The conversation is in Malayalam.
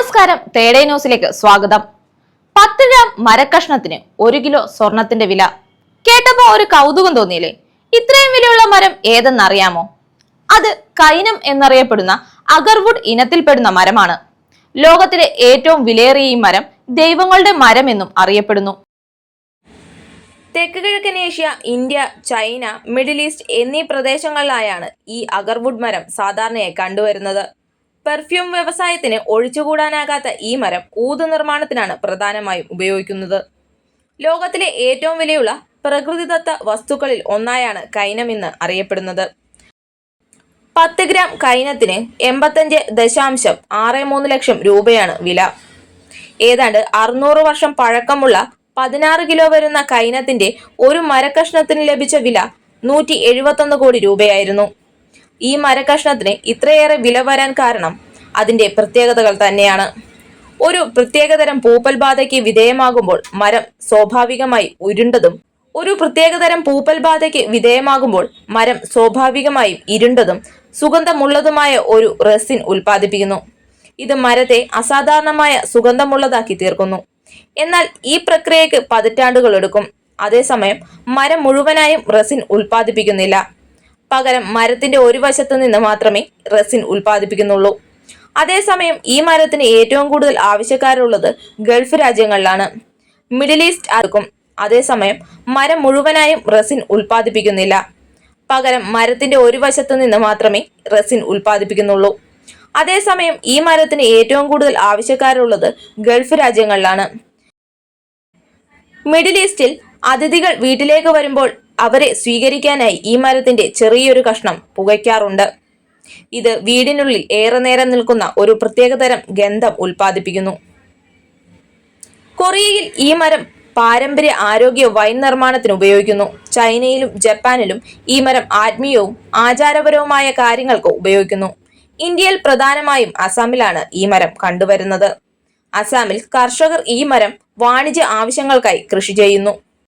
നമസ്കാരം, തേടേ ന്യൂസിലേക്ക് സ്വാഗതം. 10 ഗ്രാം മരക്കഷ്ണത്തിന് 1 കിലോ സ്വർണത്തിന്റെ വില കേട്ടപ്പോ ഒരു കൗതുകം തോന്നിയില്ലേ? ഇത്രയും വിലയുള്ള മരം ഏതെന്നറിയാമോ? അത് കൈനം എന്നറിയപ്പെടുന്ന അഗർവുഡ് ഇനത്തിൽപ്പെടുന്ന മരമാണ്. ലോകത്തിലെ ഏറ്റവും വിലയേറിയ ഈ മരം ദൈവങ്ങളുടെ മരം എന്നും അറിയപ്പെടുന്നു. തെക്ക് കിഴക്കൻ Asia, India, China, middle east എന്നീ പ്രദേശങ്ങളിലായാണ് ഈ അഗർവുഡ് മരം സാധാരണയായി കണ്ടുവരുന്നത്. പെർഫ്യൂം വ്യവസായത്തിന് ഒഴിച്ചുകൂടാനാകാത്ത ഈ മരം ഊത് നിർമ്മാണത്തിനാണ് പ്രധാനമായും ഉപയോഗിക്കുന്നത്. ലോകത്തിലെ ഏറ്റവും വിലയുള്ള പ്രകൃതിദത്ത വസ്തുക്കളിൽ ഒന്നായാണ് കൈനം എന്ന് അറിയപ്പെടുന്നത്. 10 ഗ്രാം കൈനത്തിന് 85.63 ലക്ഷം രൂപയാണ് വില. ഏതാണ്ട് 600 വർഷം പഴക്കമുള്ള 16 കിലോ വരുന്ന കൈനത്തിന്റെ ഒരു മരക്കഷ്ണത്തിന് ലഭിച്ച വില 171 കോടി രൂപയായിരുന്നു. ഈ മരക്കഷ്ണത്തിന് ഇത്രയേറെ വില വരാൻ കാരണം അതിന്റെ പ്രത്യേകതകൾ തന്നെയാണ്. ഒരു പ്രത്യേകതരം പൂപ്പൽ ബാധയ്ക്ക് വിധേയമാകുമ്പോൾ മരം സ്വാഭാവികമായി ഇരുണ്ടതും സുഗന്ധമുള്ളതുമായ ഒരു റെസിൻ ഉൽപ്പാദിപ്പിക്കുന്നു. ഇത് മരത്തെ അസാധാരണമായ സുഗന്ധമുള്ളതാക്കി തീർക്കുന്നു. എന്നാൽ ഈ പ്രക്രിയക്ക് പതിറ്റാണ്ടുകൾ എടുക്കും. അതേസമയം മരം മുഴുവനായും റെസിൻ ഉൽപ്പാദിപ്പിക്കുന്നില്ല. പകരം മരത്തിന്റെ ഒരു വശത്ത് നിന്ന് മാത്രമേ റെസിൻ ഉൽപ്പാദിപ്പിക്കുന്നുള്ളൂ. അതേസമയം ഈ മരത്തിന് ഏറ്റവും കൂടുതൽ ആവശ്യക്കാരുള്ളത് ഗൾഫ് രാജ്യങ്ങളിലാണ്. മിഡിൽ ഈസ്റ്റ് ആർക്കും. അതേസമയം മരം മുഴുവനായും റെസിൻ ഉൽപ്പാദിപ്പിക്കുന്നില്ല. പകരം മരത്തിന്റെ ഒരു വശത്ത് നിന്ന് മാത്രമേ റെസിൻ ഉൽപ്പാദിപ്പിക്കുന്നുള്ളൂ. അതേസമയം ഈ മരത്തിന് ഏറ്റവും കൂടുതൽ ആവശ്യക്കാരുള്ളത് ഗൾഫ് രാജ്യങ്ങളിലാണ്. മിഡിൽ ഈസ്റ്റിൽ അതിഥികൾ വീട്ടിലേക്ക് വരുമ്പോൾ അവരെ സ്വീകരിക്കാനായി ഈ മരത്തിന്റെ ചെറിയൊരു കഷ്ണം പുകയ്ക്കാറുണ്ട്. ഇത് വീടിനുള്ളിൽ ഏറെ നേരം നിൽക്കുന്ന ഒരു പ്രത്യേകതരം ഗന്ധം ഉൽപ്പാദിപ്പിക്കുന്നു. കൊറിയയിൽ ഈ മരം പാരമ്പര്യ ആരോഗ്യ വൈൻ നിർമ്മാണത്തിന് ഉപയോഗിക്കുന്നു. ചൈനയിലും ജപ്പാനിലും ഈ മരം ആത്മീയവും ആചാരപരവുമായ കാര്യങ്ങൾക്ക് ഉപയോഗിക്കുന്നു. ഇന്ത്യയിൽ പ്രധാനമായും അസാമിലാണ് ഈ മരം കണ്ടുവരുന്നത്. അസാമിൽ കർഷകർ ഈ മരം വാണിജ്യ ആവശ്യങ്ങൾക്കായി കൃഷി ചെയ്യുന്നു.